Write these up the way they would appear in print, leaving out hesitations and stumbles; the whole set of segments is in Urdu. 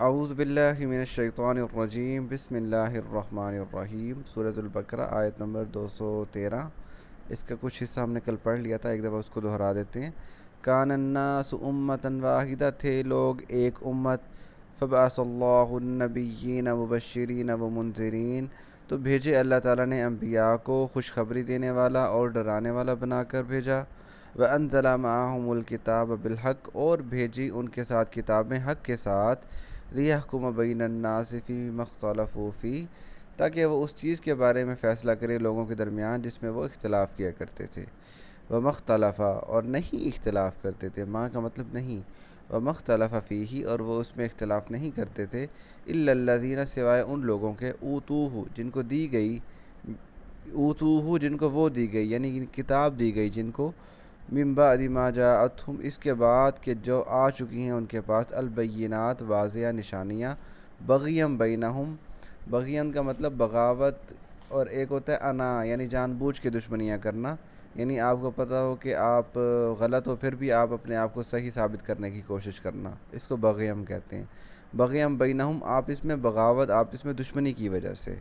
اعوذ باللہ من الشیطان الرجیم بسم اللہ الرحمن الرحیم سورۃ البقرہ آیت نمبر 213۔ اس کا کچھ حصہ ہم نے کل پڑھ لیا تھا، ایک دفعہ اس کو دہرا دیتے ہیں۔ کان الناس امتاً واحدہ، تھے لوگ ایک امت، فبعث اللہ النبیین مبشرین و منذرین، تو بھیجے اللہ تعالیٰ نے انبیاء کو خوشخبری دینے والا اور ڈرانے والا بنا کر بھیجا۔ وانزل معہم الکتاب بالحق، اور بھیجی ان کے ساتھ کتابیں حق کے ساتھ، لیحکم بین الناس فیما اختلفوا فیہ، تاکہ وہ اس چیز کے بارے میں فیصلہ کرے لوگوں کے درمیان جس میں وہ اختلاف کیا کرتے تھے۔ ومختلفہ، اور نہیں اختلاف کرتے تھے، ماں کا مطلب نہیں، ومختلف فیہ، اور وہ اس میں اختلاف نہیں کرتے تھے، الا الذین، سوائے ان لوگوں کے، اوتوہ، جن کو دی گئی، اوتوہ جن کو وہ دی گئی، یعنی کتاب دی گئی جن کو، من بعد ما جاءتہم، اس کے بعد کہ جو آ چکی ہیں ان کے پاس، البینات، واضح نشانیاں، بغیم بینہم، بغیم کا مطلب بغاوت، اور ایک ہوتا ہے انا، یعنی جان بوجھ کے دشمنیاں کرنا، یعنی آپ کو پتہ ہو کہ آپ غلط ہو پھر بھی آپ اپنے آپ کو صحیح ثابت کرنے کی کوشش کرنا، اس کو بغیم کہتے ہیں۔ بغیم بینہم، آپس میں بغاوت، آپس میں دشمنی کی وجہ سے،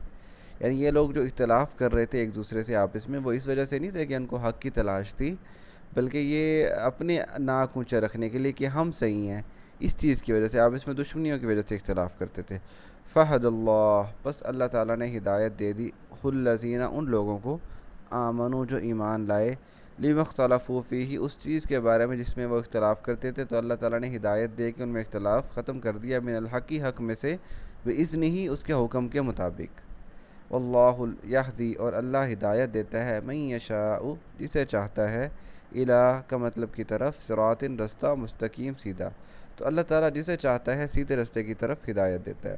یعنی یہ لوگ جو اختلاف کر رہے تھے ایک دوسرے سے آپس میں، وہ اس وجہ سے نہیں تھے کہ ان کو حق کی تلاش تھی، بلکہ یہ اپنے ناک اونچا رکھنے کے لیے کہ ہم صحیح ہیں، اس چیز کی وجہ سے آپ اس میں دشمنیوں کی وجہ سے اختلاف کرتے تھے۔ فہد اللہ، بس اللہ تعالیٰ نے ہدایت دے دی، الذین، ان لوگوں کو، آمنو، جو ایمان لائے، لما اختلفوا فیہ، اس چیز کے بارے میں جس میں وہ اختلاف کرتے تھے، تو اللہ تعالیٰ نے ہدایت دے کے ان میں اختلاف ختم کر دیا، من الحق، حق میں سے، بإذنہ، اس کے حکم کے مطابق۔ واللہ یہدی، اور اللہ ہدایت دیتا ہے، من یشاء، جسے چاہتا ہے، الہ کا مطلب کی طرف، صراط، رستہ، مستقیم، سیدھا، تو اللہ تعالیٰ جسے چاہتا ہے سیدھے رستے کی طرف ہدایت دیتا ہے۔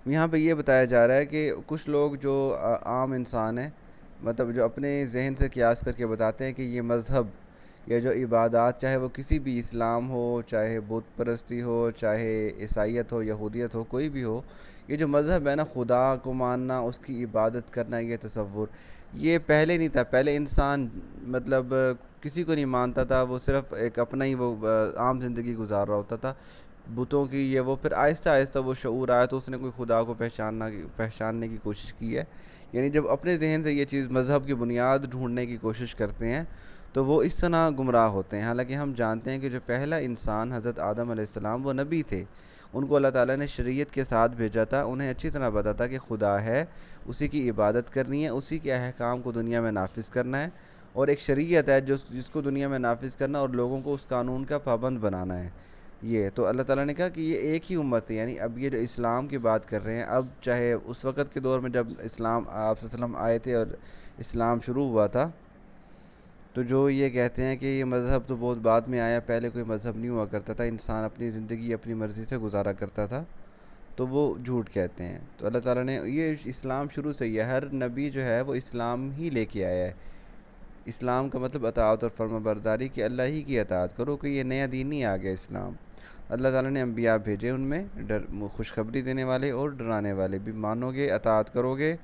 یہاں پہ یہ بتایا جا رہا ہے کہ کچھ لوگ جو عام انسان ہیں، مطلب جو اپنے ذہن سے قیاس کر کے بتاتے ہیں کہ یہ مذہب یا جو عبادات، چاہے وہ کسی بھی اسلام ہو، چاہے بت پرستی ہو، چاہے عیسائیت ہو، یہودیت ہو، کوئی بھی ہو، یہ جو مذہب ہے نا، خدا کو ماننا، اس کی عبادت کرنا، یہ تصور، یہ پہلے نہیں تھا۔ پہلے انسان مطلب کسی کو نہیں مانتا تھا، وہ صرف ایک اپنا ہی وہ عام زندگی گزار رہا ہوتا تھا بتوں کی، یہ وہ، پھر آہستہ آہستہ وہ شعور آیا تو اس نے کوئی خدا کو پہچاننے کی کوشش کی ہے، یعنی جب اپنے ذہن سے یہ چیز مذہب کی بنیاد ڈھونڈنے کی کوشش کرتے ہیں تو وہ اس طرح گمراہ ہوتے ہیں۔ حالانکہ ہم جانتے ہیں کہ جو پہلا انسان حضرت آدم علیہ السلام، وہ نبی تھے، ان کو اللہ تعالیٰ نے شریعت کے ساتھ بھیجا تھا، انہیں اچھی طرح پتہ تھا کہ خدا ہے، اسی کی عبادت کرنی ہے، اسی کے احکام کو دنیا میں نافذ کرنا ہے، اور ایک شریعت ہے جس کو دنیا میں نافذ کرنا اور لوگوں کو اس قانون کا پابند بنانا ہے۔ یہ تو اللہ تعالیٰ نے کہا کہ یہ ایک ہی امت ہے، یعنی اب یہ جو اسلام کی بات کر رہے ہیں، اب چاہے اس وقت کے دور میں جب اسلام آپ صلی اللہ علیہ وسلم آئے تھے اور اسلام شروع ہوا تھا، تو جو یہ کہتے ہیں کہ یہ مذہب تو بہت بعد میں آیا، پہلے کوئی مذہب نہیں ہوا کرتا تھا، انسان اپنی زندگی اپنی مرضی سے گزارا کرتا تھا، تو وہ جھوٹ کہتے ہیں۔ تو اللہ تعالیٰ نے یہ اسلام شروع سے ہی ہے، ہر نبی جو ہے وہ اسلام ہی لے کے آیا ہے۔ اسلام کا مطلب اطاعت اور فرما برداری، کہ اللہ ہی کی اطاعت کرو، کہ یہ نیا دین نہیں آ گیا اسلام۔ اللہ تعالیٰ نے انبیاء بھیجے، ان میں خوشخبری دینے والے اور ڈرانے والے بھی، مانو گے، اطاعت کرو گے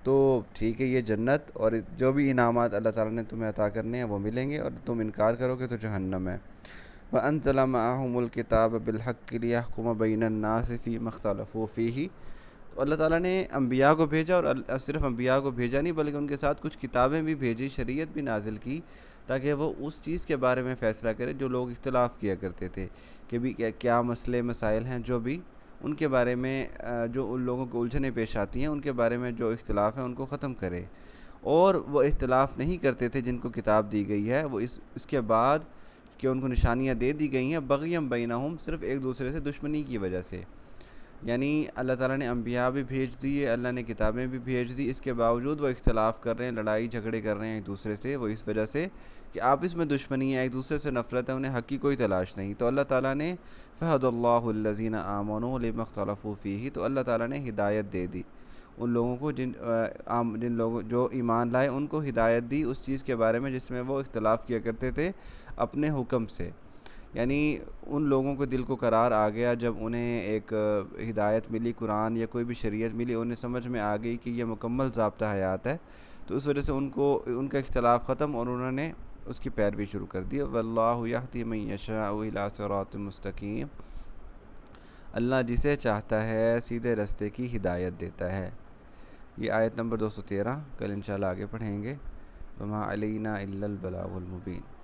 تو ٹھیک ہے، یہ جنت اور جو بھی انعامات اللہ تعالیٰ نے تمہیں عطا کرنے ہیں وہ ملیں گے، اور تم انکار کرو گے تو جہنم ہے۔ وَأَنزَلَ مَعَهُمُ الْكِتَابَ بِالْحَقِّ لِيَحْكُمَ بَيْنَ النَّاسِ فِيمَا اخْتَلَفُوا فِيهِ، تو اللہ تعالیٰ نے انبیاء کو بھیجا، اور صرف انبیاء کو بھیجا نہیں بلکہ ان کے ساتھ کچھ کتابیں بھی بھیجی، شریعت بھی نازل کی، تاکہ وہ اس چیز کے بارے میں فیصلہ کرے جو لوگ اختلاف کیا کرتے تھے، کہ بھی کیا مسئلے مسائل ہیں جو بھی ان کے بارے میں جو ان لوگوں کو الجھنیں پیش آتی ہیں، ان کے بارے میں جو اختلاف ہیں ان کو ختم کرے۔ اور وہ اختلاف نہیں کرتے تھے جن کو کتاب دی گئی ہے، وہ اس کے بعد کہ ان کو نشانیاں دے دی گئی ہیں، بغیم بینہم، صرف ایک دوسرے سے دشمنی کی وجہ سے، یعنی اللہ تعالیٰ نے انبیاء بھی بھیج دیے، اللہ نے کتابیں بھی بھیج دی، اس کے باوجود وہ اختلاف کر رہے ہیں، لڑائی جھگڑے کر رہے ہیں ایک دوسرے سے، وہ اس وجہ سے کہ آپس میں دشمنی ہے، ایک دوسرے سے نفرت ہے، انہیں حق کی کوئی تلاش نہیں، تو اللہ تعالیٰ نے فہد اللہ الذین آمنوا لما اختلفوا فیہ، تو اللہ تعالیٰ نے ہدایت دے دی ان لوگوں کو جن لوگوں جو ایمان لائے، ان کو ہدایت دی اس چیز کے بارے میں جس میں وہ اختلاف کیا کرتے تھے اپنے حکم سے، یعنی ان لوگوں کو دل کو قرار آ گیا جب انہیں ایک ہدایت ملی، قرآن یا کوئی بھی شریعت ملی، انہیں سمجھ میں آ گئی کہ یہ مکمل ضابطہ حیات ہے، تو اس وجہ سے ان کا اختلاف ختم اور انہوں نے اس کی پیروی شروع کر دی۔ واللہ یہدی من یشاء الی صراط مستقیم، اللہ جسے چاہتا ہے سیدھے راستے کی ہدایت دیتا ہے۔ یہ آیت نمبر 213، کل انشاءاللہ آگے پڑھیں گے۔ وما علینا الا البلاغ المبین۔